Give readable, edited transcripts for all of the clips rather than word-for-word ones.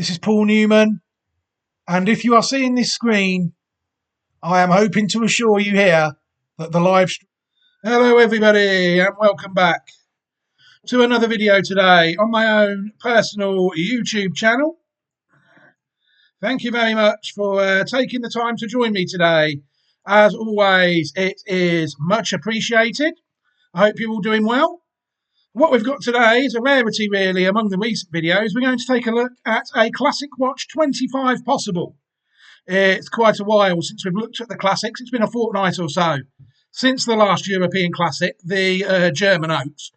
This is Paul Newman, and if you are seeing this screen, I am hoping to assure you here that the live stream. Hello, everybody, and welcome back to another video today on my own personal YouTube channel. Thank you very much for taking the time to join me today. As always, it is much appreciated. I hope you're all doing well. What we've got today is a rarity, really, among the recent videos. We're going to take a look at a Classic Watch 25 Possible. It's quite a while since we've looked at the classics. It's been a fortnight or so since the last European Classic, the German Oaks,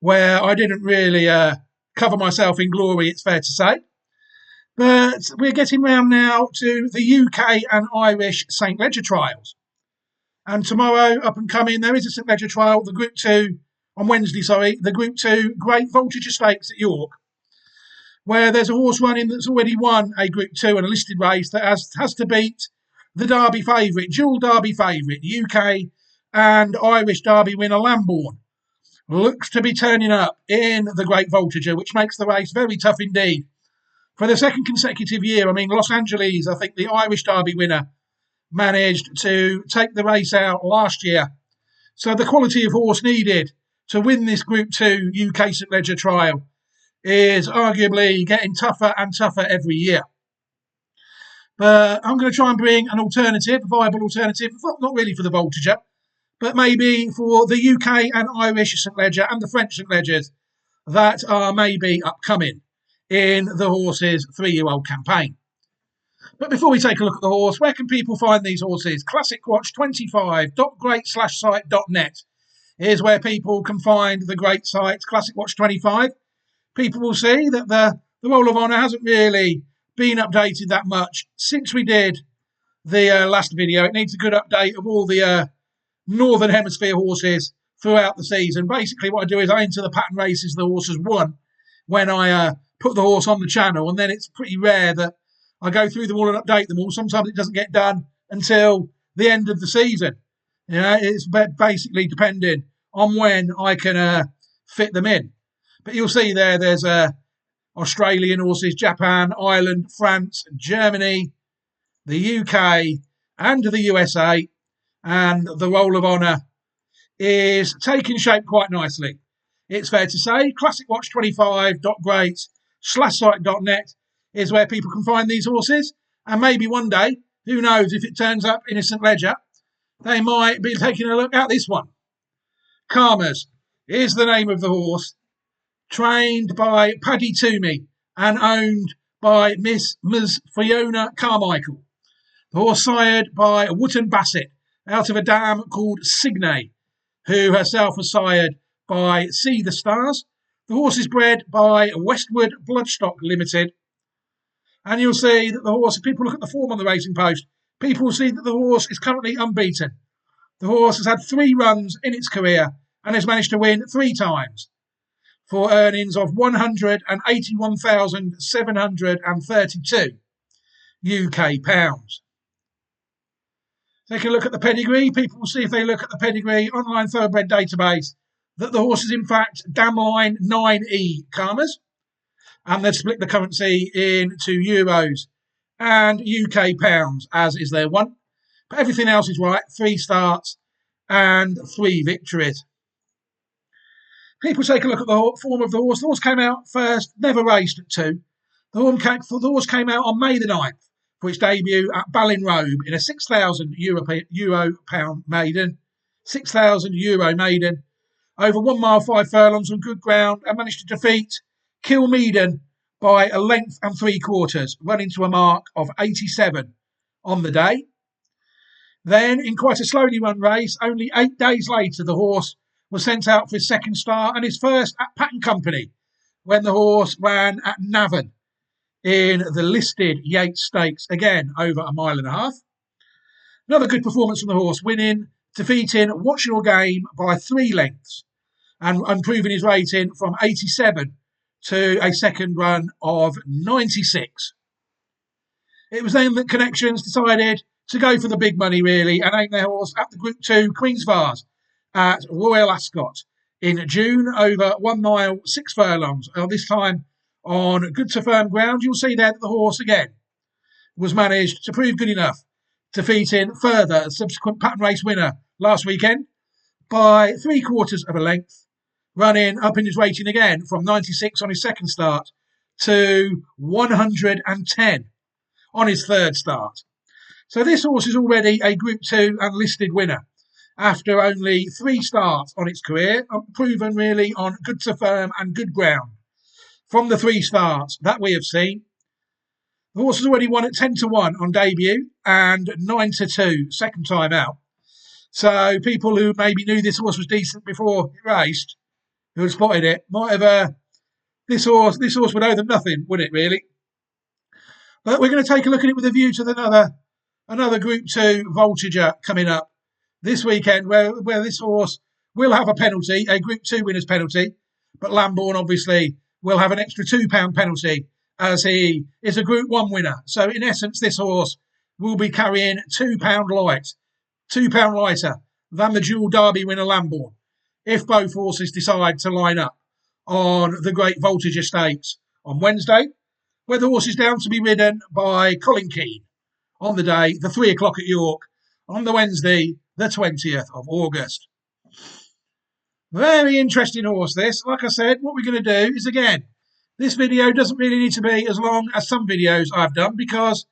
where I didn't really cover myself in glory, it's fair to say. But we're getting round now to the UK and Irish St. Leger trials. And tomorrow, up and coming, there is a St. Leger trial, the Group 2, on Wednesday, the Group 2 Great Voltage Stakes at York, where there's a horse running that's already won a Group 2 and a listed race that has to beat the Derby favourite, dual Derby favourite, UK and Irish Derby winner Lambourne. Looks to be turning up in the Great Voltager, which makes the race very tough indeed. For the second consecutive year, Los Angeles, I think the Irish Derby winner, managed to take the race out last year. So the quality of horse needed to win this Group 2 UK St. Leger trial is arguably getting tougher and tougher every year. But I'm going to try and bring an alternative, a viable alternative, not really for the Voltager, but maybe for the UK and Irish St. Leger and the French St. Legers that are maybe upcoming in the horse's 3-year-old campaign. But before we take a look at the horse, where can people find these horses? ClassicWatch25.great/site.net is where people can find the great site, Classic Watch 25. People will see that the Roll of Honour hasn't really been updated that much since we did the last video. It needs a good update of all the Northern Hemisphere horses throughout the season. Basically, what I do is I enter the pattern races the horse has won when I put the horse on the channel, and then it's pretty rare that I go through them all and update them all. Sometimes it doesn't get done until the end of the season. It's basically depending on when I can fit them in. But you'll see there's Australian horses, Japan, Ireland, France, Germany, the UK, and the USA. And the Roll of Honour is taking shape quite nicely. It's fair to say, ClassicWatch25.great/site.net is where people can find these horses. And maybe one day, who knows, if it turns up in a St. Leger, they might be taking a look at this one. Carmers is the name of the horse, trained by Paddy Toomey and owned by Ms. Fiona Carmichael. The horse sired by Wootton Bassett out of a dam called Signe, who herself was sired by See the Stars. The horse is bred by Westwood Bloodstock Limited. And you'll see that the horse, if people look at the form on the Racing Post, people will see that the horse is currently unbeaten. The horse has had 3 runs in its career and has managed to win 3 times for earnings of £181,732 UK pounds. Take a look at the pedigree. People will see if they look at the pedigree online thoroughbred database that the horse is in fact Damline 9E Carmers, and they've split the currency into euros and UK pounds, as is their one. But everything else is right. 3 starts and 3 victories. People take a look at the form of the horse. The horse came out first, never raced at 2. The horse came out on May the 9th for its debut at Ballinrobe in a €6,000 pound maiden, €6,000 maiden, over 1 mile 5 furlongs on good ground, and managed to defeat Kilmeaden by a length and 3/4, running to a mark of 87 on the day. Then, in quite a slowly run race, only 8 days later, the horse was sent out for his second start and his first at Pattern Company, when the horse ran at Navan in the listed Yates Stakes, again over 1.5 miles. Another good performance from the horse, defeating Watch Your Game by 3 lengths and improving his rating from 87 to a second run of 96. It was then that Connections decided to go for the big money, really, and aim their horse at the Group 2 Queen's Vase at Royal Ascot in June over 1 mile 6 furlongs. This time on good to firm ground, you'll see there that the horse again was managed to prove good enough, defeating further a subsequent pattern race winner last weekend by 3/4 of a length, running up in his rating again from 96 on his second start to 110 on his third start. So this horse is already a Group 2 and listed winner after only 3 starts on its career, proven really on good to firm and good ground. From the 3 starts that we have seen, the horse has already won at 10-1 on debut and 9-2 second time out. So people who maybe knew this horse was decent before it raced, who had spotted it, might have this horse would owe them nothing, wouldn't it really? But we're going to take a look at it with a view to another Group 2 voltager coming up this weekend, where this horse will have a penalty, a Group 2 winner's penalty, but Lambourne obviously will have an extra £2 penalty as he is a Group 1 winner. So in essence, this horse will be carrying £2 lighter than the dual Derby winner Lambourne, if both horses decide to line up on the Great Voltager Stakes on Wednesday, where the horse is down to be ridden by Colin Keane on the day, the 3 o'clock at York, on the Wednesday, the 20th of August. Very interesting horse, this. Like I said, what we're going to do is, again, this video doesn't really need to be as long as some videos I've done because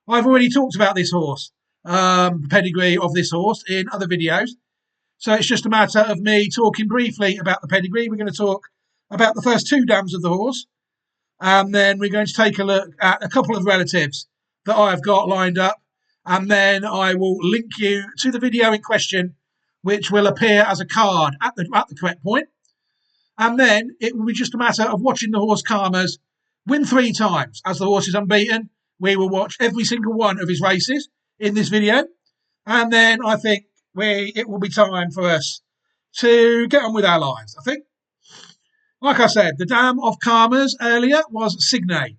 I've already talked about this horse, the pedigree of this horse in other videos. So it's just a matter of me talking briefly about the pedigree. We're going to talk about the first 2 dams of the horse, and then we're going to take a look at a couple of relatives that I've got lined up, and then I will link you to the video in question, which will appear as a card at the correct point. And then it will be just a matter of watching the horse Carmers win 3 times. As the horse is unbeaten, we will watch every single one of his races in this video. And then I think it will be time for us to get on with our lives, I think. Like I said, the dam of Carmers earlier was Signe.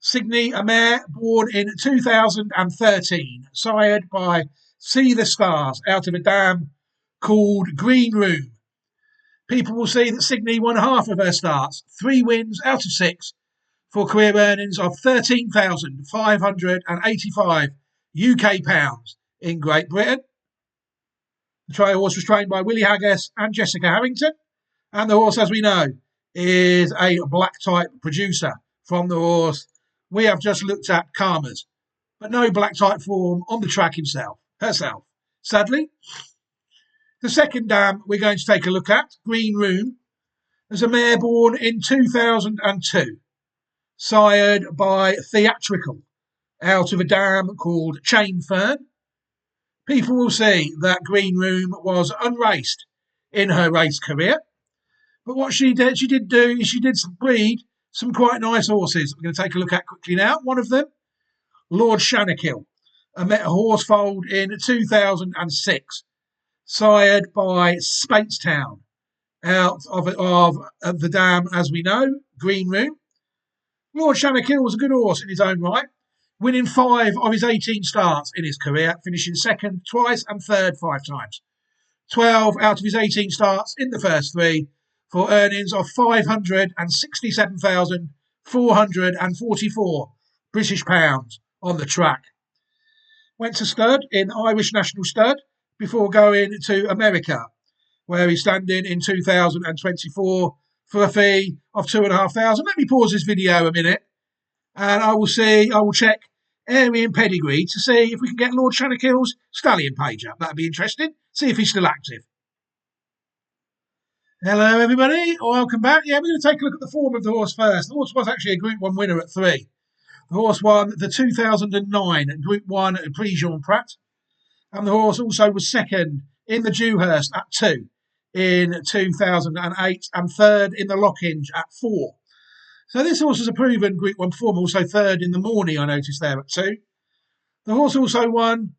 Signe, a mare born in 2013, sired by See the Stars out of a dam called Green Room. People will see that Signe won half of her starts, 3 wins out of 6, for career earnings of £13,585 UK pounds in Great Britain. The trial horse was trained by Willie Haggis and Jessica Harrington, and the horse, as we know, is a black type producer from the horse we have just looked at, Carmers, but no black type form on the track herself, sadly. The second dam we're going to take a look at, Green Room, is a mare born in 2002, sired by Theatrical, out of a dam called Chain Fern. People will see that Green Room was unraced in her race career, but what she did breed some quite nice horses we're going to take a look at quickly now. One of them, Lord Shannakill, a horse foaled in 2006, sired by Speightstown, out of the dam, as we know, Green Room. Lord Shannakill was a good horse in his own right, winning 5 of his 18 starts in his career, finishing second twice and third 5 times. 12 out of his 18 starts in the first 3 for earnings of £567,444 British pounds on the track. Went to stud in Irish National Stud before going to America, where he's standing in 2024 for a fee of £2,500. Let me pause this video a minute, and I will check area and pedigree to see if we can get Lord Shannakill's stallion page up. That'd be interesting. See if he's still active. Hello, everybody. Welcome back. Yeah, we're going to take a look at the form of the horse first. The horse was actually a Group 1 winner at 3. The horse won the 2009 Group 1 at Prix-Jean Prat. And the horse also was second in the Dewhurst at 2 in 2008 and third in the Lockinge at 4. So this horse is a proven Group 1 form, also third in the Morning, I noticed there at 2. The horse also won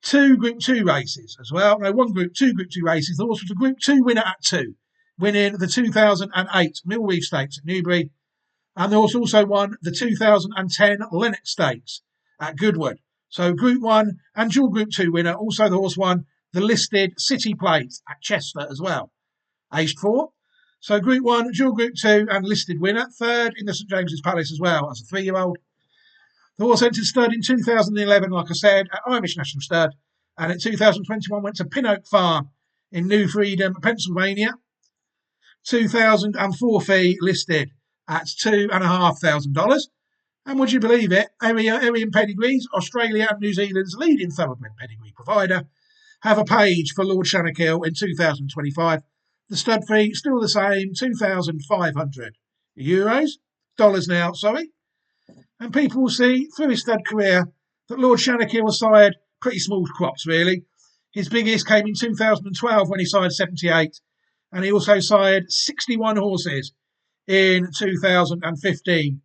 2 Group 2 races as well. No, 1 Group 2 races. The horse was a Group 2 winner at 2, winning the 2008 Mill Reef Stakes at Newbury. And the horse also won the 2010 Lennox Stakes at Goodwood. So Group 1 and dual Group 2 winner. Also the horse won the listed City Plate at Chester as well, aged 4. So Group 1, dual Group 2 and listed winner. Third in the St James's Palace as well as a 3-year-old. The horse entered stud in 2011, like I said, at Irish National Stud. And in 2021 went to Pinoak Farm in New Freedom, Pennsylvania. 2004 fee listed at $2,500. And would you believe it, Arian Pedigrees, Australia and New Zealand's leading thoroughbred pedigree provider, have a page for Lord Shannakill in 2025. The stud fee still the same, €2,500. Dollars now, sorry. And people will see through his stud career that Lord Shannakill has sired pretty small crops, really. His biggest came in 2012 when he sired 78, and he also sired 61 horses in 2015,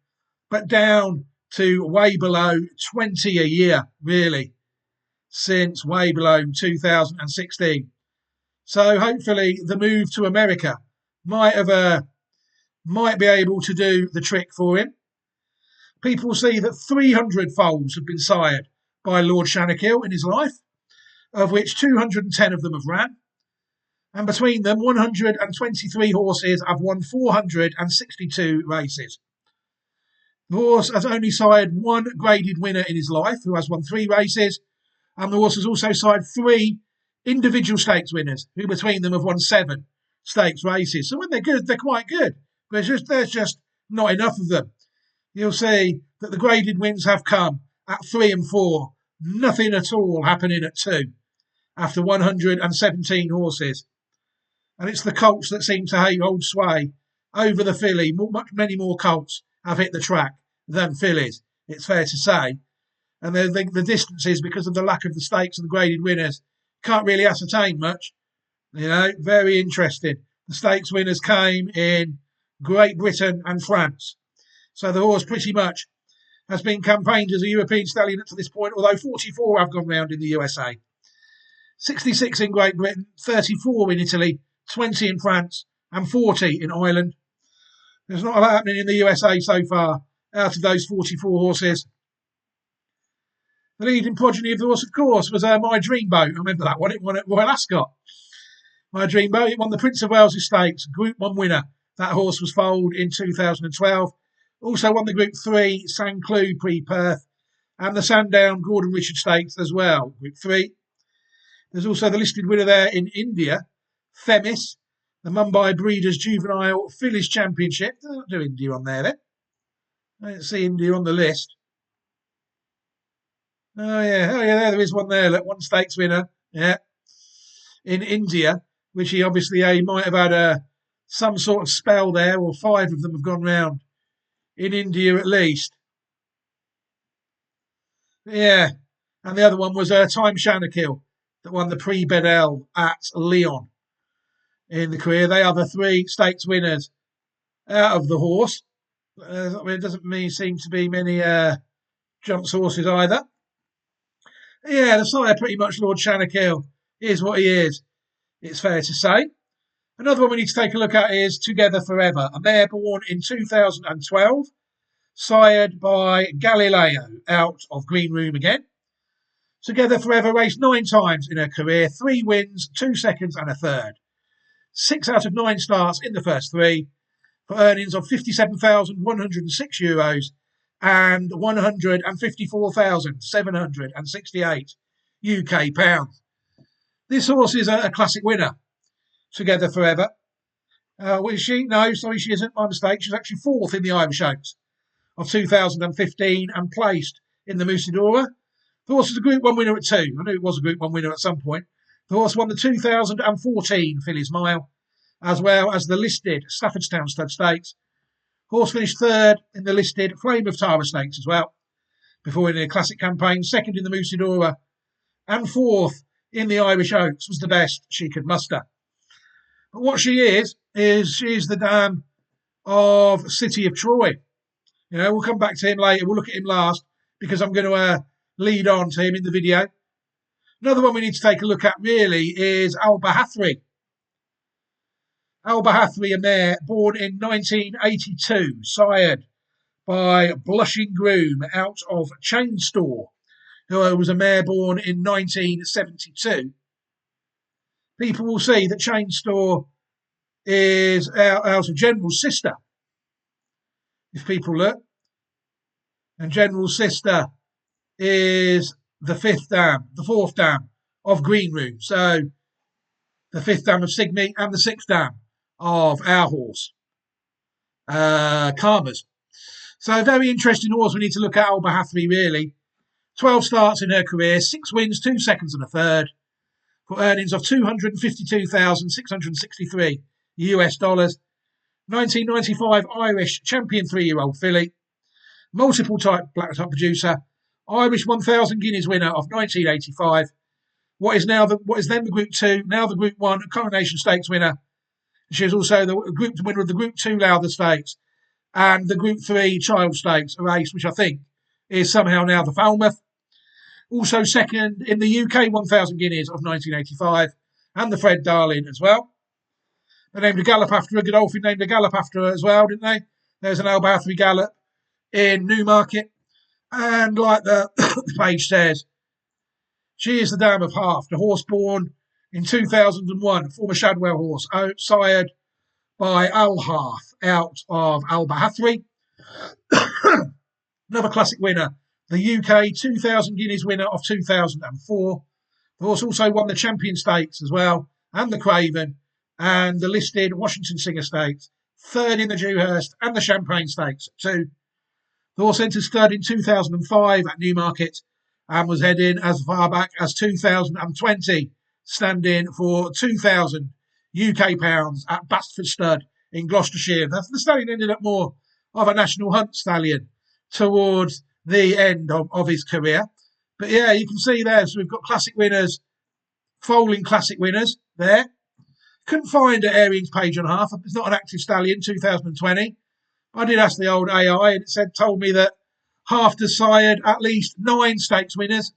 but down to way below 20 a year, really, since way below 2016. So hopefully the move to America might be able to do the trick for him. People see that 300 foals have been sired by Lord Shannakill in his life, of which 210 of them have ran. And between them, 123 horses have won 462 races. The horse has only sired one graded winner in his life, who has won 3 races. And the horse has also sired 3 individual stakes winners, who between them have won 7 stakes races. So when they're good, they're quite good. But there's just not enough of them. You'll see that the graded wins have come at 3 and 4. Nothing at all happening at 2 after 117 horses. And it's the colts that seem to hold sway over the filly. Many more colts have hit the track than fillies, it's fair to say. And the distances, because of the lack of the stakes and the graded winners, can't really ascertain much. Very interesting. The stakes winners came in Great Britain and France. So the horse pretty much has been campaigned as a European stallion up to this point, although 44 have gone round in the USA. 66 in Great Britain, 34 in Italy, 20 in France, and 40 in Ireland. There's not a lot happening in the USA so far out of those 44 horses. The leading progeny of the horse, of course, was My Dream Boat. I remember that one. It won at Royal Ascot. My Dream Boat, it won the Prince of Wales Stakes, Group 1 winner. That horse was foaled in 2012. Also won the Group 3 St Cloud Pre-Perth and the Sandown Gordon Richard Stakes as well, Group 3. There's also the listed winner there in India, Themis, the Mumbai Breeders Juvenile Fillies Championship. They don't do India on there then. I don't see India on the list. Oh yeah, there is one there. Look, one stakes winner, yeah, in India, which he obviously might have had some sort of spell there, or 5 of them have gone round in India at least. Yeah, and the other one was Time Shannakill that won the Prix Bedell at Lyon in the career. They are the 3 stakes winners out of the horse. It doesn't seem to be many jumps horses either. Yeah, the sire pretty much Lord Shannakill is what he is, it's fair to say. Another one we need to take a look at is Together Forever, a mare born in 2012, sired by Galileo out of Green Room again. Together Forever raced 9 times in her career, 3 wins, 2 seconds and a third. 6 out of 9 starts in the first 3 for earnings of €54,106 and £154,768 UK pounds. This horse is a classic winner, Together Forever. Is she? No, sorry, she isn't. My mistake. She's actually 4th in the Irish Oaks of 2015 and placed in the Musidora. The horse was a Group 1 winner at 2. I knew it was a Group 1 winner at some point. The horse won the 2014 Fillies Mile, as well as the listed Staffordstown Stud Stakes. Horse finished 3rd in the listed Flame of Tara Stakes as well, before winning a classic campaign, 2nd in the Musidora, and 4th in the Irish Oaks was the best she could muster. But what she is she's the dam of City of Troy. We'll come back to him later. We'll look at him last because I'm going to lead on to him in the video. Another one we need to take a look at really is Al Bahathri. Al Bahathri, a mare born in 1982, sired by Blushing Groom out of Chain Store, who was a mare born in 1972. People will see that Chain Store is out of General's sister. If people look, and General's sister is the fourth dam of Green Room. So the fifth dam of Sigmy and the sixth dam of our horse, Carmers. So very interesting horse we need to look at, Alba Hathaway, really. 12 starts in her career, 6 wins, 2 seconds and a third, for earnings of $252,663 US dollars. 1995 Irish champion 3-year-old filly, multiple type black type producer, Irish 1,000 guineas winner of 1985. What is then the Group 2, now the Group 1 Coronation Stakes winner. She is also the Group winner of the Group 2 Lowther Stakes and the Group 3 Child Stakes, a race which I think is somehow now the Falmouth. Also second in the UK 1,000 guineas of 1985 and the Fred Darling as well. They named a gallop after her. Godolphin named a gallop after her as well, didn't they? There's an Alba Hathaway gallop in Newmarket. And like the page says, she is the dam of Half, the horse born in 2001, former Shadwell horse, sired by Al Half out of Alba Hathaway. Another classic winner, the UK 2,000 guineas winner of 2004. The horse also won the Champion Stakes as well, and the Craven, and the listed Washington Singer Stakes, third in the Dewhurst and the Champagne Stakes too. The horse entered stud in 2005 at Newmarket and was heading as far back as 2020, standing for 2,000 UK pounds at Bastford Stud in Gloucestershire. The stallion ended up more of a national hunt stallion towards the end of his career. But yeah, you can see there, so we've got classic winners, foaling classic winners there. Couldn't find an Arians page on Half. It's not an active stallion, 2020. I did ask the old AI and it told me that Half desired at least 9 stakes winners,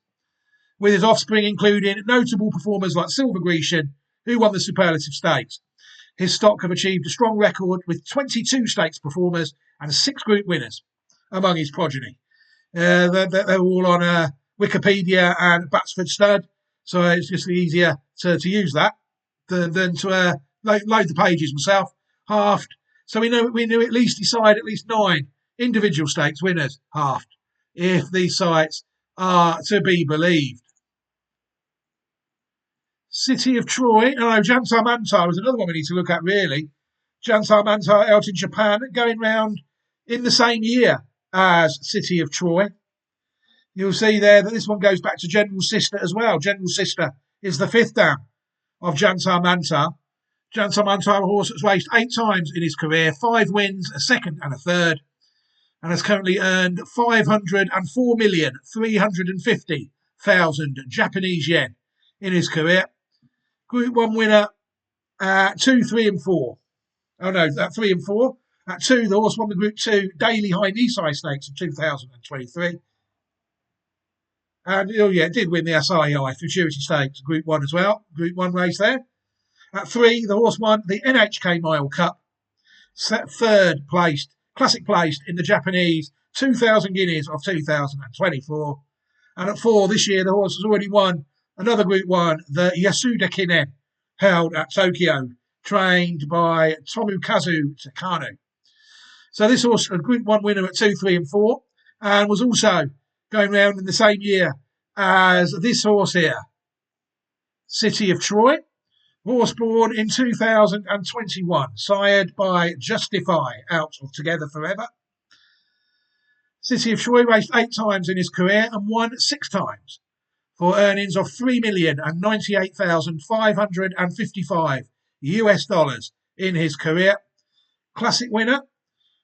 with his offspring including notable performers like Silver Grecian, who won the Superlative Stakes. His stock have achieved a strong record with 22 stakes performers and 6 group winners among his progeny. They're all on Wikipedia and Batsford Stud, so it's just easier to use that than to load the pages myself. Halved. So we knew at least decide at least 9 individual stakes winners, halved, if these sites are to be believed. City of Troy. No, Jantar Mantar was another one we need to look at, really. Jantar Mantar out in Japan, going round in the same year as City of Troy. You'll see there that this one goes back to General's sister as well. General's sister is the 5th dam of Jantar Mantar. Jantar Mantar, a horse that's raced 8 times in his career, 5 wins, a second and a third, and has currently earned 504,350,000 Japanese yen in his career. Group 1 winner at 2, 3 and 4. Oh no, at 3 and 4. At 2, the horse won the Group 2 Daily High Knee Size Stakes of 2023. And it did win the SII Futurity Stakes, Group 1 as well. Group 1 race there. At 3, the horse won the NHK Mile Cup. Third placed, classic placed in the Japanese 2,000 guineas of 2024. And at 4, this year, the horse has already won another Group 1, the Yasuda Kinen, held at Tokyo, trained by Tomokazu Takano. So this horse, a Group 1 winner at 2, 3 and 4, and was also going round in the same year as this horse here, City of Troy. Horse born in 2021, sired by Justify out of Together Forever. City of Troy raced 8 times in his career and won 6 times for earnings of $3,098,555 US dollars in his career. Classic winner.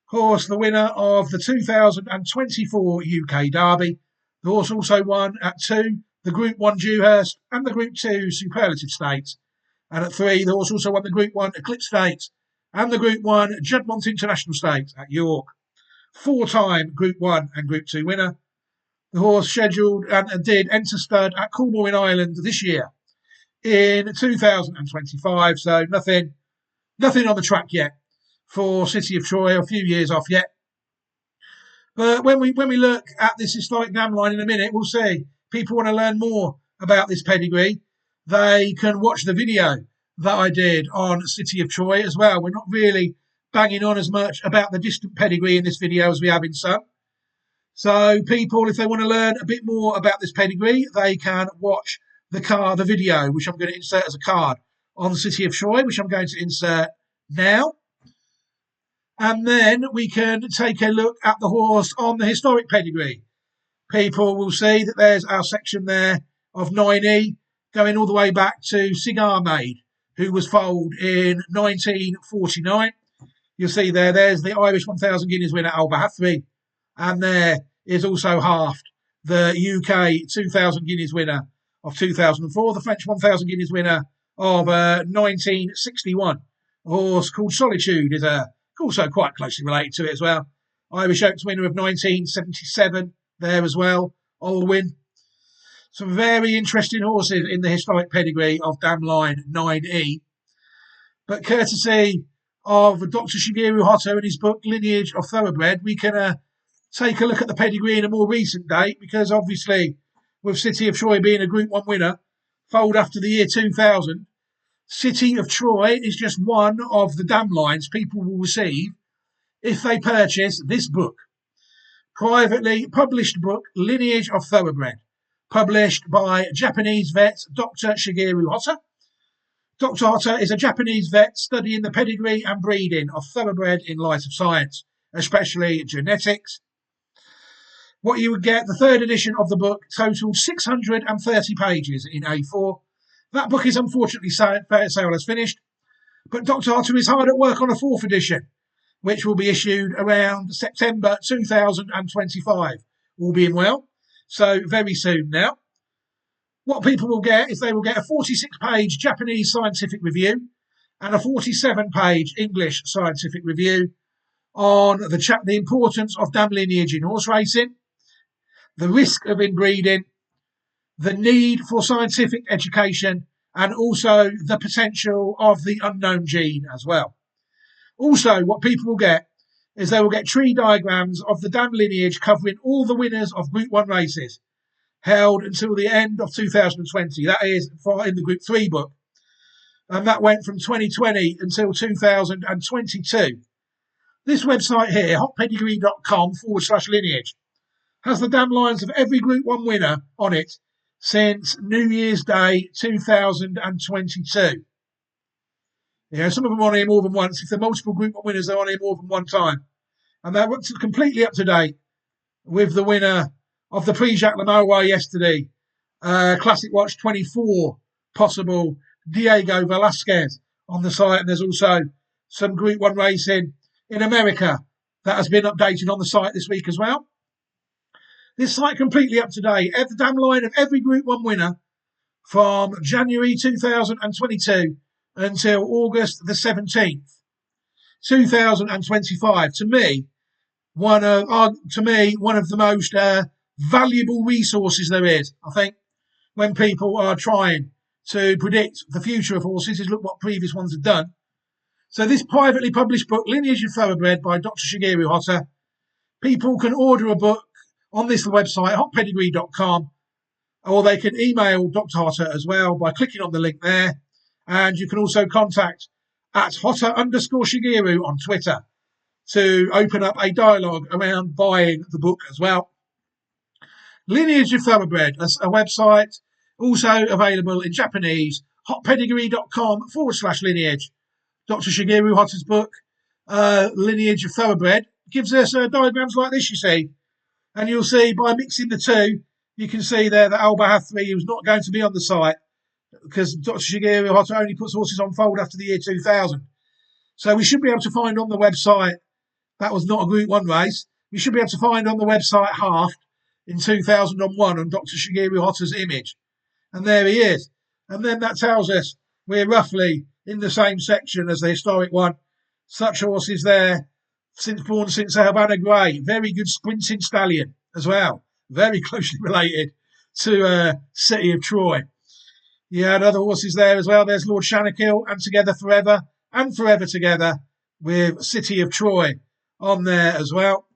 Horse the winner of the 2024 UK Derby. The horse also won at 2 the Group 1 Dewhurst and the Group 2 Superlative Stakes. And at 3, the horse also won the Group 1 Eclipse Stakes and the Group 1 Juddmonte International Stakes at York. 4-time Group 1 and Group 2 winner. The horse scheduled and did enter stud at Cornwall in Ireland this year in 2025. So nothing on the track yet for City of Troy, a few years off yet. But when we look at this historic dam line in a minute, we'll see. People want to learn more about this pedigree. They can watch the video that I did on City of Troy as well. We're not really banging on as much about the distant pedigree in this video as we have in some. So people, if they want to learn a bit more about this pedigree, they can watch the video, which I'm going to insert as a card on the City of Troy, which I'm going to insert now. And then we can take a look at the horse on the historic pedigree. People will see that there's our section there of 9E going all the way back to Cigar Maid, who was foaled in 1949. You'll see there's the Irish 1,000 guineas winner Albahathri, and there is also Haft, the UK 2,000 guineas winner of 2004, the French 1,000 guineas winner of 1961. A horse called Solitude is also quite closely related to it as well. Irish Oaks winner of 1977 there as well, Olwyn. Some very interesting horses in the historic pedigree of Dam Line 9E. But courtesy of Dr. Shigeru Hotta and his book Lineage of Thoroughbred, we can take a look at the pedigree in a more recent date, because obviously with City of Troy being a Group 1 winner, foaled after the year 2000, City of Troy is just one of the dam lines people will receive if they purchase this book. Privately published book, Lineage of Thoroughbred, published by Japanese vet Dr. Shigeru Hotta. Dr. Hotta is a Japanese vet studying the pedigree and breeding of thoroughbred in light of science, especially genetics. What you would get, the third edition of the book, totaled 630 pages in A4. That book is unfortunately sale has finished, but Dr. Hotta is hard at work on a fourth edition, which will be issued around September 2025, all being well. So very soon now. What people will get is they will get a 46-page Japanese scientific review and a 47-page English scientific review on the importance of dam lineage in horse racing, the risk of inbreeding, the need for scientific education, and also the potential of the unknown gene as well. Also, what people will get is they will get tree diagrams of the dam lineage covering all the winners of Group 1 races, held until the end of 2020. That is in the Group 3 book. And that went from 2020 until 2022. This website here, hotpedigree.com/lineage, has the dam lines of every Group 1 winner on it since New Year's Day 2022. Some of them are on here more than once. If they're multiple Group 1 winners, they're on here more than one time. And they're completely up to date with the winner of the Prix Jacques Lemalroy yesterday, Classic Watch 24, possible Diego Velasquez on the site. And there's also some Group 1 racing in America that has been updated on the site this week as well. This site completely up to date. The dam line of every Group 1 winner from January 2022 until August the 17th, 2025. To me, one of the most valuable resources there is. I think when people are trying to predict the future of horses, is look what previous ones have done. So this privately published book, Lineage of Thoroughbred by Dr. Shigeru Hotta, people can order a book on this website, hotpedigree.com, or they can email Dr. Hotta as well by clicking on the link there. And you can also contact at Hotta_Shigeru on Twitter to open up a dialogue around buying the book as well. Lineage of Thoroughbred, a website also available in Japanese, hotpedigree.com/lineage. Dr. Shigeru Hotta's book, Lineage of Thoroughbred, gives us diagrams like this, you see. And you'll see by mixing the two, you can see there that Albahathri was not going to be on the site because Dr. Shigeru Hotta only puts horses on fold after the year 2000. So we should be able to find on the website, that was not a Group 1 race, we should be able to find on the website Haft in 2001 on Dr. Shigeru Hotta's image. And there he is. And then that tells us we're roughly in the same section as the historic one. Such horses there, born since Havana Grey. Very good sprinting stallion as well. Very closely related to City of Troy. You had other horses there as well. There's Lord Shannakill and Together Forever and Forever Together with City of Troy on there as well.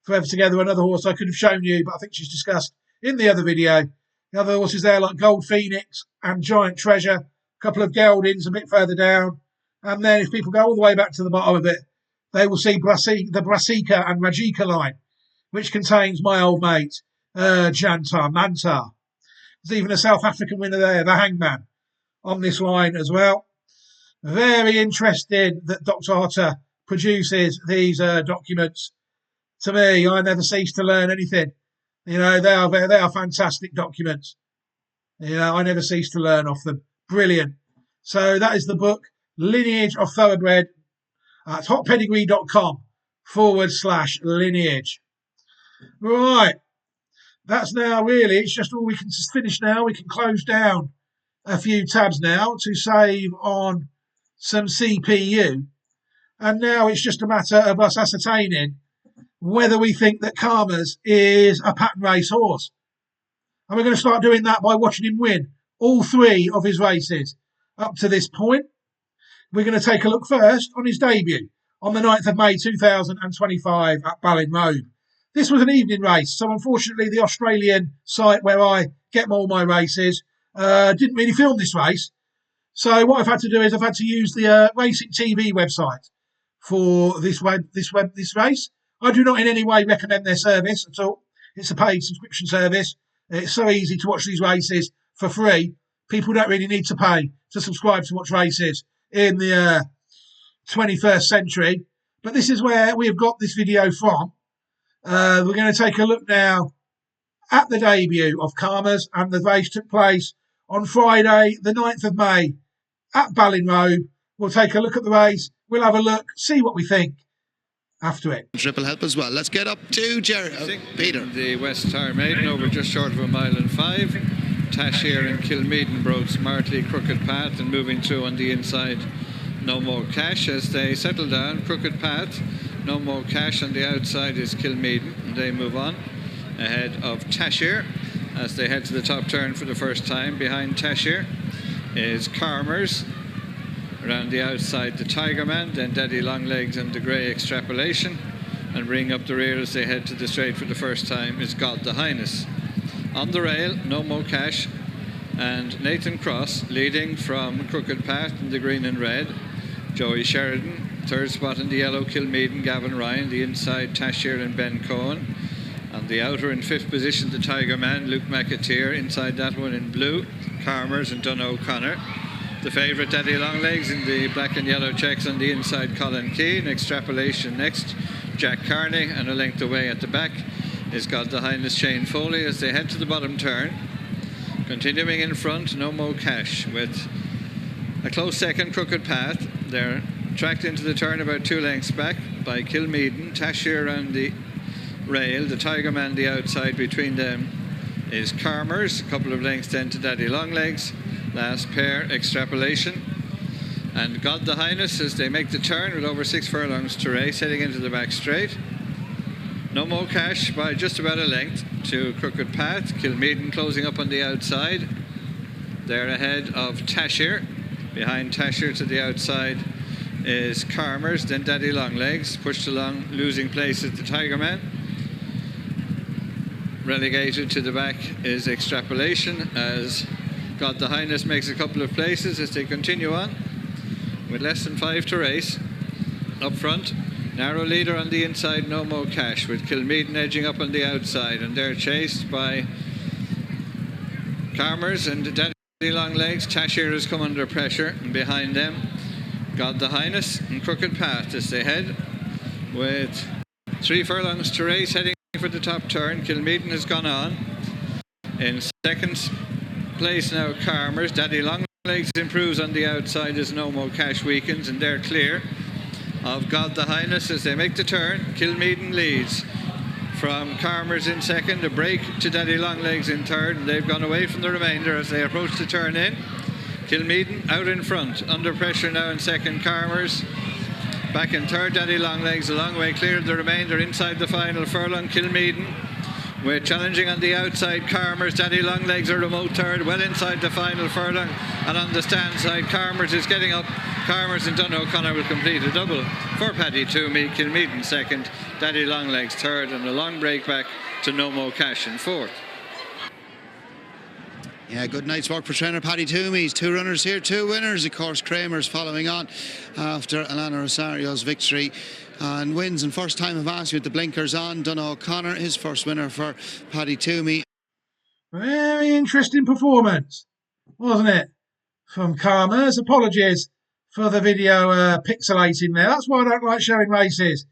Forever Together, another horse I could have shown you, but I think she's discussed in the other video. The other horses there like Gold Phoenix and Giant Treasure couple of geldings a bit further down. And then if people go all the way back to the bottom of it, they will see the Brassica and Rajika line, which contains my old mate, Jantar Mantar. There's even a South African winner there, the Hangman, on this line as well. Very interesting that Dr. Otter produces these documents. To me, I never cease to learn anything. You know, they are fantastic documents. You know, I never cease to learn off them. Brilliant. So that is the book, Lineage of Thoroughbred, at hotpedigree.com/lineage. Right. That's now really, it's just all we can finish now. We can close down a few tabs now to save on some CPU. And now it's just a matter of us ascertaining whether we think that Carmers is a pattern race horse. And we're going to start doing that by watching him win all 3 of his races up to this point. We're going to take a look first on his debut on the 9th of May 2025 at Ballinrobe. This was an evening race, so unfortunately the Australian site where I get all my races didn't really film this race. So what I've had to do is I've had to use the Racing TV website for this race. I do not in any way recommend their service at all. It's a paid subscription service. It's so easy to watch these races for free. People don't really need to pay to subscribe to watch races in the 21st century. But this is where we have got this video from. We're going to take a look now at the debut of Carmers, and the race took place on Friday, the 9th of May at Ballinrobe. We'll take a look at the race. We'll have a look, see what we think after it. Triple help as well. Let's get up to Peter. The West Tire Maiden over just short of 1.5 miles. Tashir and Kilmeaden broke smartly Crooked Path and moving through on the inside. No More Cash as they settle down. Crooked Path, No More Cash on the outside is Kilmeaden, and they move on ahead of Tashir as they head to the top turn for the first time. Behind Tashir is Carmers. Around the outside, the Tigerman, then Daddy Longlegs and the Grey Extrapolation. And bringing up the rear as they head to the straight for the first time is God the Highness. On the rail, No More Cash and Nathan Cross leading from Crooked Path in the green and red. Joey Sheridan, third spot in the yellow, Kilmeaden, Gavin Ryan, the inside, Tashir and Ben Cohen. On the outer in 5th position, the Tigerman, Luke McAteer, inside that one in blue, Carmers and Donogh O'Connor. The favourite, Daddy Longlegs, in the black and yellow checks on the inside, Colin Keane. Extrapolation next, Jack Carney, and a length away at the back is God the Highness, Shane Foley as they head to the bottom turn. Continuing in front, No More Cash with a close second, Crooked Path. They're tracked into the turn about 2 lengths back by Kilmeaden. Tashir around the rail, the Tigerman the outside. Between them is Carmers, a couple of lengths then to Daddy Longlegs. Last pair, Extrapolation. And God the Highness as they make the turn with over 6 furlongs to race, heading into the back straight. No More Cash by just about a length to Crooked Path. Kilmeaden closing up on the outside. They're ahead of Tashir. Behind Tashir to the outside is Carmers, then Daddy Longlegs. Pushed along, losing place at the Tigerman. Relegated to the back is Extrapolation as God the Highness makes a couple of places as they continue on with less than 5 to race. Up front, narrow leader on the inside, No More Cash, with Kilmeaden edging up on the outside, and they're chased by Carmers and Daddy Longlegs. Tashir has come under pressure, and behind them God the Highness and Crooked Path as they head with 3 furlongs to race, heading for the top turn. Kilmeaden has gone on. In second place now, Carmers. Daddy Longlegs improves on the outside as No More Cash weakens, and they're clear of God the Highness as they make the turn. Kilmeaden leads from Carmers in second, a break to Daddy Longlegs in third, and they've gone away from the remainder as they approach the turn in. Kilmeaden out in front, under pressure now in second, Carmers. Back in third, Daddy Longlegs, a long way clear of the remainder inside the final furlong. Kilmeaden, we're challenging on the outside, Carmers. Daddy Longlegs a remote third, well inside the final furlong. And on the stand side, Carmers is getting up. Carmers and Donogh O'Connor will complete a double for Paddy Toomey. Kilmeaden second, Daddy Longlegs third, and a long break back to No More Cash in fourth. Yeah, good night's work for trainer Paddy Toomey's. 2 runners here, 2 winners. Of course, Carmers following on after Alana Rosario's victory and wins. And first time I've asked you with the blinkers on. Donald O'Connor, his first winner for Paddy Toomey. Very interesting performance, wasn't it, from Carmers? Apologies for the video pixelating there. That's why I don't like showing races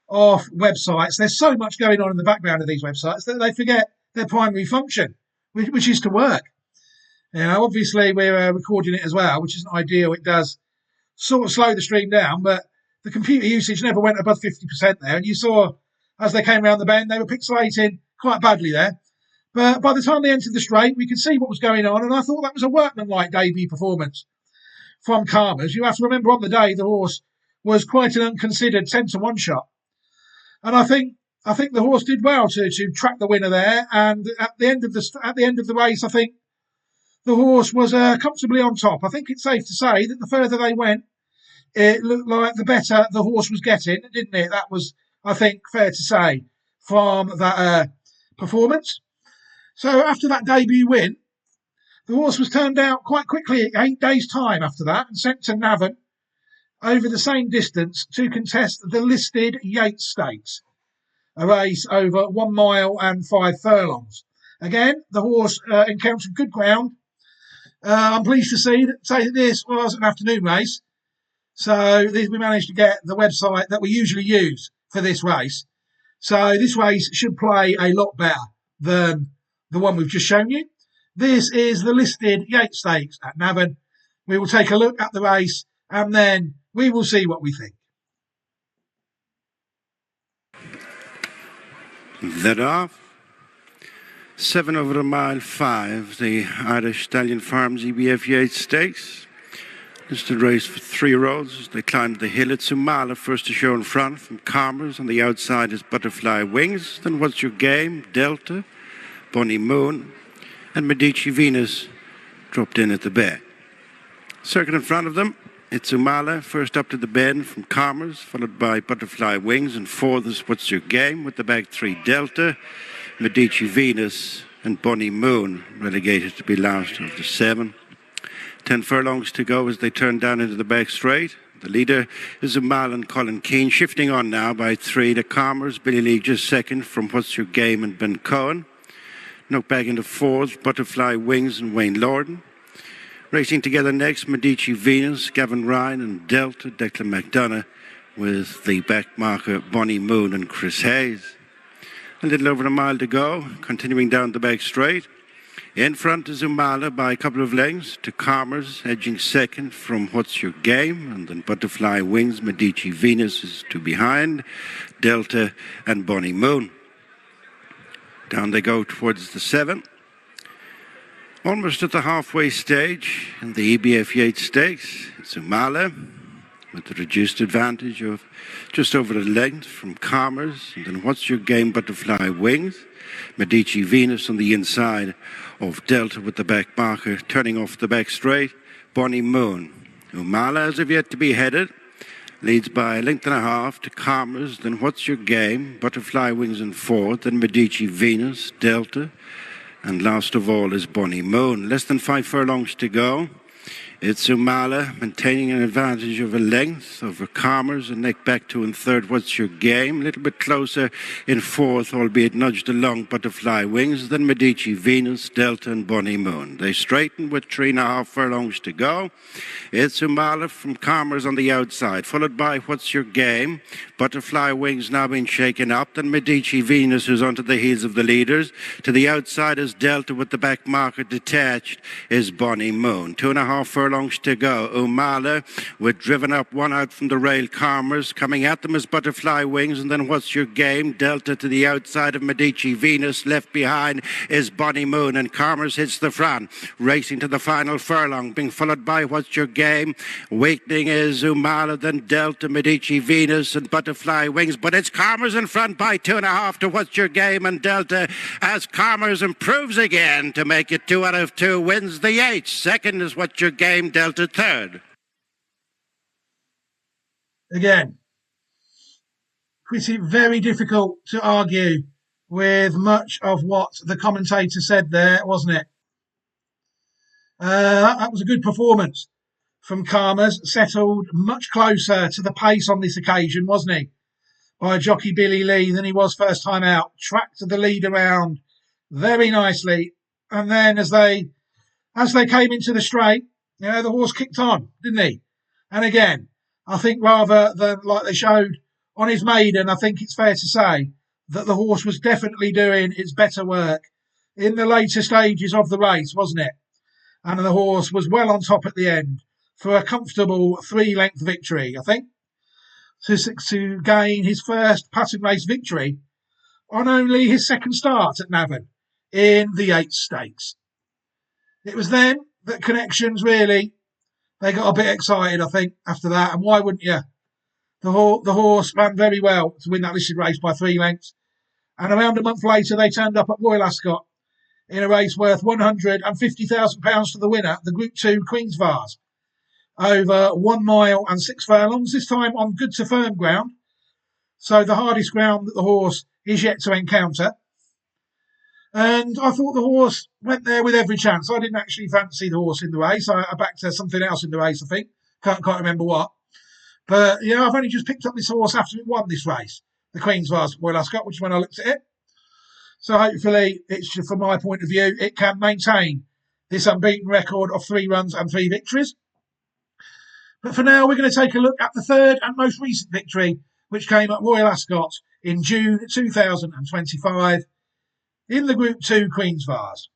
off websites. There's so much going on in the background of these websites that they forget their primary function, which is to work. You know, obviously we're recording it as well, which isn't ideal. It does sort of slow the stream down, but the computer usage never went above 50% there. And you saw as they came around the bend, they were pixelating quite badly there. But by the time they entered the straight, we could see what was going on. And I thought that was a workmanlike debut performance from Carmers. You have to remember on the day, the horse was quite an unconsidered 10-1 shot. And I think the horse did well to track the winner there. And at the end of the race, I think the horse was comfortably on top. I think it's safe to say that the further they went, it looked like the better the horse was getting, didn't it? That was, I think, fair to say from that performance. So after that debut win, the horse was turned out quite quickly 8 days' time after that and sent to Navan over the same distance to contest the listed Yates Stakes, a race over 1 mile and 5 furlongs. Again, the horse encountered good ground. I'm pleased to say that this was an afternoon race. So we managed to get the website that we usually use for this race. So this race should play a lot better than the one we've just shown you. This is the listed Yates Stakes at Navan. We will take a look at the race and then we will see what we think. That off. 7 over a mile 5, the Irish Stallion Farms EBF Yates Stakes. This is the race for 3 roads. They climbed the hill at Sumala, first to show in front from Carmers. On the outside is Butterfly Wings. Then What's Your Game, Delta, Bonnie Moon, and Medici Venus dropped in at the back. Circle in front of them, it's Sumala, first up to the bend from Carmers, followed by Butterfly Wings, and 4th is What's Your Game, with the back 3 Delta, Medici Venus, and Bonnie Moon, relegated to be last of the 7. 10 furlongs to go as they turn down into the back straight. The leader is Amal and Colin Keane, shifting on now by 3 to Carmers. Billy Lee just second from What's Your Game and Ben Cohen. Knocked back into 4th, Butterfly Wings and Wayne Lorden. Racing together next, Medici Venus, Gavin Ryan and Delta, Declan McDonough, with the back marker Bonnie Moon and Chris Hayes. A little over a mile to go, continuing down the back straight. In front is Umala by a couple of lengths to Carmers, edging second from What's Your Game, and then Butterfly Wings, Medici Venus is to behind, Delta and Bonnie Moon. Down they go towards the 7. Almost at the halfway stage in the EBF Yates Stakes, it's Umala with the reduced advantage of just over a length from Carmers, and then What's Your Game, Butterfly Wings, Medici Venus on the inside of Delta with the back marker, turning off the back straight, Bonnie Moon. Umala, as of yet to be headed, leads by a length and a half to Carmers, then What's Your Game, Butterfly Wings in 4th, then Medici Venus, Delta, and last of all is Bonnie Moon. Less than 5 furlongs to go. It's Umala maintaining an advantage of a length over Carmers, and neck back to in 3rd, What's Your Game. A little bit closer in 4th, albeit nudged along Butterfly Wings, then Medici Venus, Delta and Bonnie Moon. They straighten with 3.5 furlongs to go. It's Umala from Carmers on the outside, followed by What's Your Game. Butterfly Wings now being shaken up, then Medici Venus, who's onto the heels of the leaders. To the outside is Delta with the back marker detached is Bonnie Moon. 2.5 furlongs to go. Umala with driven up 1 out from the rail. Carmers coming at them as Butterfly Wings, and then What's Your Game. Delta to the outside of Medici Venus. Left behind is Bonnie Moon, and Carmers hits the front, racing to the final furlong, being followed by What's Your Game. Weakening is Umala, then Delta, Medici Venus and Butterfly Wings, but it's Carmers in front by 2.5 to What's Your Game and Delta, as Carmers improves again to make it 2 out of 2, wins the Yates. Second is What's Your Game, Delta 3rd. Again, pretty very difficult to argue with much of what the commentator said there, wasn't it? That was a good performance from Carmers. Settled much closer to the pace on this occasion, wasn't he? By jockey Billy Lee than he was first time out. Tracked the lead around very nicely, and then as they came into the straight, the horse kicked on, didn't he? And again, I think rather than like they showed on his maiden, I think it's fair to say that the horse was definitely doing its better work in the later stages of the race, wasn't it? And the horse was well on top at the end for a comfortable 3-length victory, I think, to gain his first pattern race victory on only his second start at Navan in the 8 Stakes. It was then that Connections really, they got a bit excited, I think, after that. And why wouldn't you? The horse ran very well to win that listed race by 3 lengths. And around a month later, they turned up at Royal Ascot in a race worth £150,000 to the winner, the Group 2 Queen's Vase, over 1 mile and 6 furlongs, this time on good to firm ground. So the hardest ground that the horse is yet to encounter. And I thought the horse went there with every chance. I didn't actually fancy the horse in the race. I backed something else in the race, I think. Can't quite remember what. But, I've only just picked up this horse after it won this race, the Queen's Vase Royal Ascot, which is when I looked at it. So hopefully, it's from my point of view, it can maintain this unbeaten record of 3 runs and 3 victories. But for now, we're going to take a look at the third and most recent victory, which came at Royal Ascot in June 2025 in the Group 2 Queen's Vase.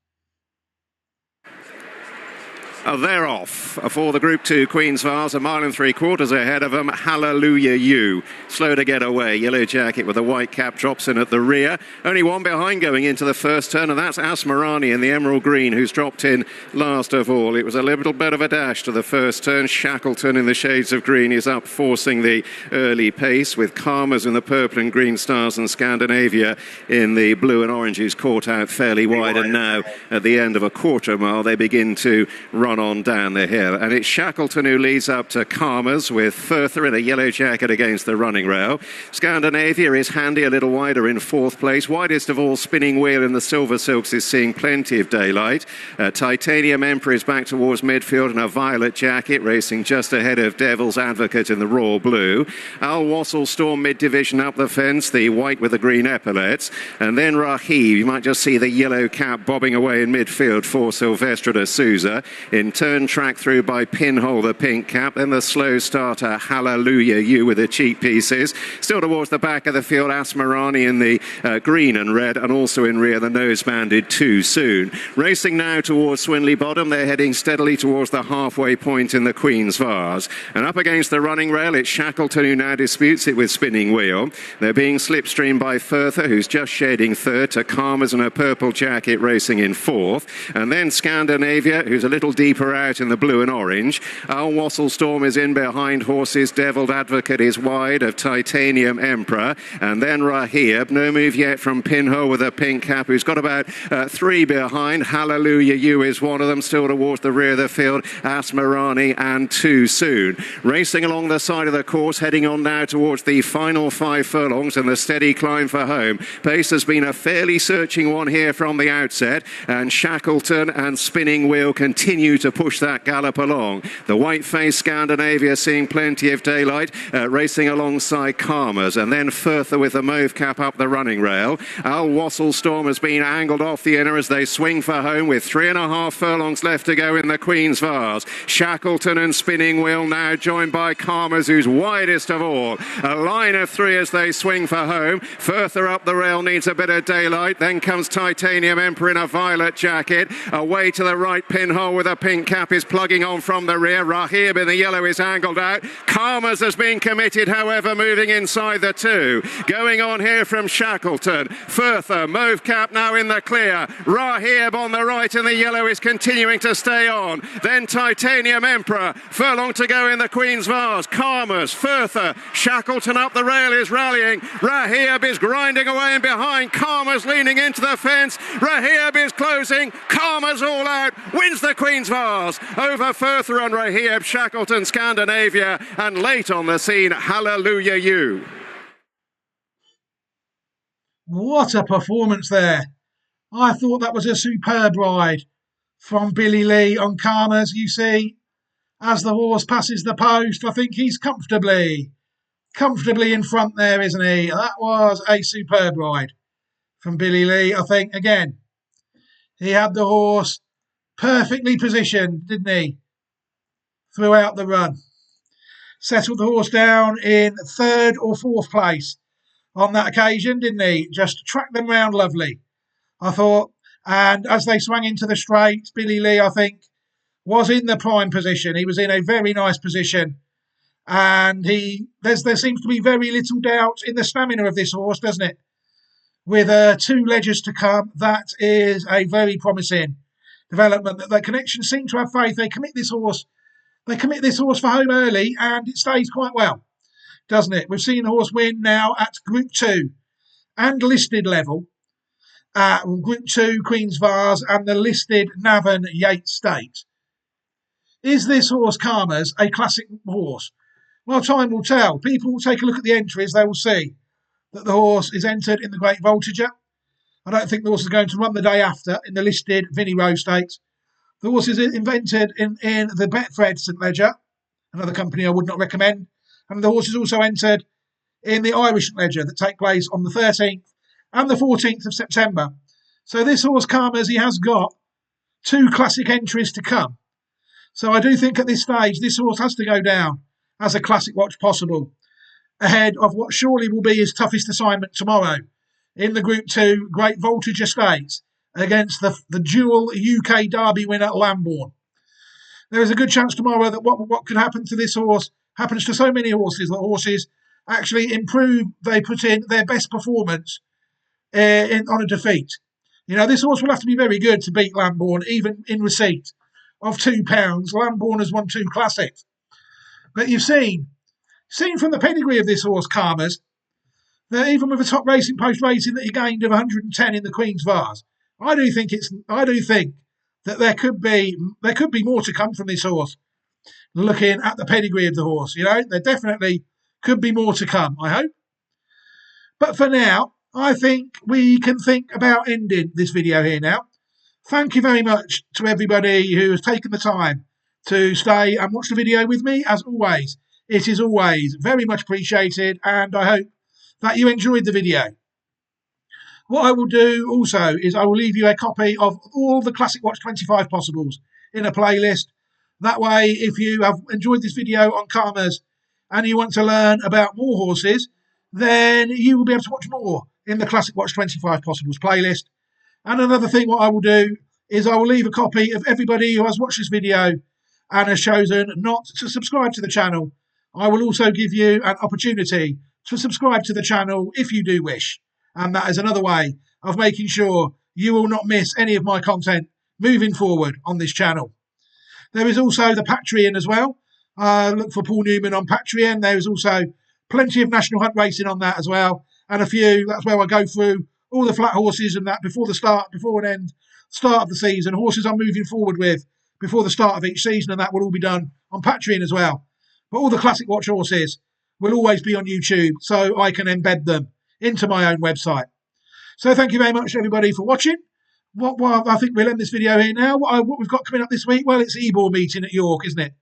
They're off for the Group 2 Queen's Vase, 1 mile and 3/4 ahead of them. Hallelujah You, slow to get away. Yellow Jacket with a white cap drops in at the rear. Only one behind going into the first turn, and that's Asmarani in the emerald green, who's dropped in last of all. It was a little bit of a dash to the first turn. Shackleton in the shades of green is up, forcing the early pace, with Carmers in the purple and green stars and Scandinavia in the blue and orange, who's caught out fairly wide. And now, at the end of a quarter mile, they begin to run on down the hill, and it's Shackleton who leads up to Carmers, with Further in a yellow jacket against the running rail. Scandinavia is handy a little wider in 4th place. Widest of all, Spinning Wheel in the Silver Silks is seeing plenty of daylight. Titanium Emperor is back towards midfield in a violet jacket, racing just ahead of Devil's Advocate in the royal blue. Al Wassel Storm mid-division up the fence, the white with the green epaulets, and then Rahib, you might just see the yellow cap bobbing away in midfield for Silvestre de Souza. In turn track through by Pinhole, the pink cap, then the slow starter Hallelujah You with the cheek pieces. Still towards the back of the field, Asmarani in the green and red, and also in rear the nose-banded Too Soon. Racing now towards Swinley Bottom, they're heading steadily towards the halfway point in the Queen's Vase. And up against the running rail, it's Shackleton who now disputes it with Spinning Wheel. They're being slipstreamed by Further, who's just shading third, to Carmers in a purple jacket racing in 4th. And then Scandinavia, who's a little deeper out in the blue and orange. Al Wassel Storm is in behind horses. Devil's Advocate is wide of Titanium Emperor. And then Rahib, no move yet from Pinhole with a pink cap, who's got about 3 behind. Hallelujah You is one of them, still towards the rear of the field. Asmarani and Too Soon. Racing along the side of the course, heading on now towards the final 5 furlongs and the steady climb for home. Pace has been a fairly searching one here from the outset, and Shackleton and Spinning Wheel continue to push that gallop along. The white-faced Scandinavia seeing plenty of daylight, racing alongside Carmers, and then Further with the mauve cap up the running rail. Al Wassel Storm has been angled off the inner as they swing for home, with 3.5 furlongs left to go in the Queen's Vase. Shackleton and Spinning Wheel now joined by Carmers, who's widest of all. A line of 3 as they swing for home. Further up the rail needs a bit of daylight. Then comes Titanium Emperor in a violet jacket. Away to the right, Pinhole with a pink cap is plugging on from the rear. Rahib in the yellow is angled out. Carmers has been committed, however, moving inside the 2. Going on here from Shackleton. Further, mauve cap now in the clear. Rahib on the right in the yellow is continuing to stay on. Then Titanium Emperor. Furlong to go in the Queen's Vase. Carmers, Further, Shackleton up the rail is rallying. Rahib is grinding away in behind. Carmers leaning into the fence. Rahib is closing. Carmers all out. Wins the Queen's Vase over Further on Rahib, Shackleton, Scandinavia, and late on the scene, Hallelujah You. What a performance there. I thought that was a superb ride from Billy Lee on Carmers. You see, as the horse passes the post, I think he's comfortably in front there, isn't he? That was a superb ride from Billy Lee. I think, again, he had the horse perfectly positioned, didn't he, throughout the run. Settled the horse down in third or fourth place on that occasion, didn't he? Just tracked them round lovely, I thought. And as they swung into the straight, Billy Lee, I think, was in the prime position. He was in a very nice position. And there seems to be very little doubt in the stamina of this horse, doesn't it? With 2 ledgers to come, that is a very promising development. That the Connection seem to have faith. They commit this horse for home early, and it stays quite well, doesn't it? We've seen the horse win now at Group 2 and listed level. Group 2 Queen's Vase and the listed Navan Yates Stakes. Is this horse, Carmers, a classic horse? Well, time will tell. People will take a look at the entries. They will see that the horse is entered in the Great Voltager. I don't think the horse is going to run the day after in the listed Vinnie Rowe Stakes. The horse is invented in the Betfred St Ledger, another company I would not recommend. And the horse is also entered in the Irish St Ledger that take place on the 13th and the 14th of September. So this horse, Carmers, he has got 2 classic entries to come. So I do think at this stage, this horse has to go down as a classic watch possible, ahead of what surely will be his toughest assignment tomorrow in the Group 2 Great Voltager Stakes against the dual UK Derby winner Lambourne. There is a good chance tomorrow that what could happen to this horse happens to so many horses, that horses actually improve, they put in their best performance on a defeat. You know, this horse will have to be very good to beat Lambourne, even in receipt of £2. Lambourne has won 2 classics. But you've seen from the pedigree of this horse, Carmers, that even with a top racing post rating that he gained of 110 in the Queen's Vase, I do think that there could be more to come from this horse. Looking at the pedigree of the horse, you know, there definitely could be more to come, I hope. But for now, I think we can think about ending this video here now. Thank you very much to everybody who has taken the time to stay and watch the video with me. As always, it is always very much appreciated, and I hope that you enjoyed the video. What I will do also is I will leave you a copy of all the Classic Watch 25 possibles in a playlist. That way, if you have enjoyed this video on Carmers and you want to learn about more horses, then you will be able to watch more in the Classic Watch 25 possibles playlist. And another thing what I will do is I will leave a copy of everybody who has watched this video and has chosen not to subscribe to the channel. I will also give you an opportunity to subscribe to the channel if you do wish. And that is another way of making sure you will not miss any of my content moving forward on this channel. There is also the Patreon as well. Look for Paul Newman on Patreon. There is also plenty of National Hunt racing on that as well. And that's where I go through all the flat horses and that before and end start of the season. Horses I'm moving forward with before the start of each season, and that will all be done on Patreon as well. But all the Classic Watch horses will always be on YouTube, so I can embed them into my own website. So thank you very much, everybody, for watching. I think we'll end this video here now. What we've got coming up this week, well, it's the Ebor meeting at York, isn't it?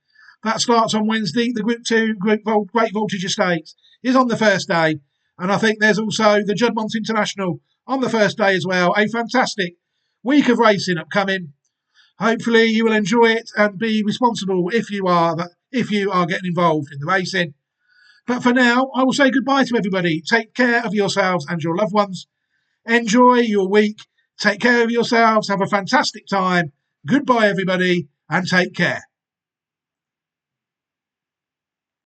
That starts on Wednesday. The Group 2 Great Voltager Stakes is on the first day. And I think there's also the Juddmonte International on the first day as well. A fantastic week of racing upcoming. Hopefully you will enjoy it and be responsible if you are getting involved in the racing. But for now, I will say goodbye to everybody. Take care of yourselves and your loved ones. Enjoy your week. Take care of yourselves. Have a fantastic time. Goodbye, everybody, and take care.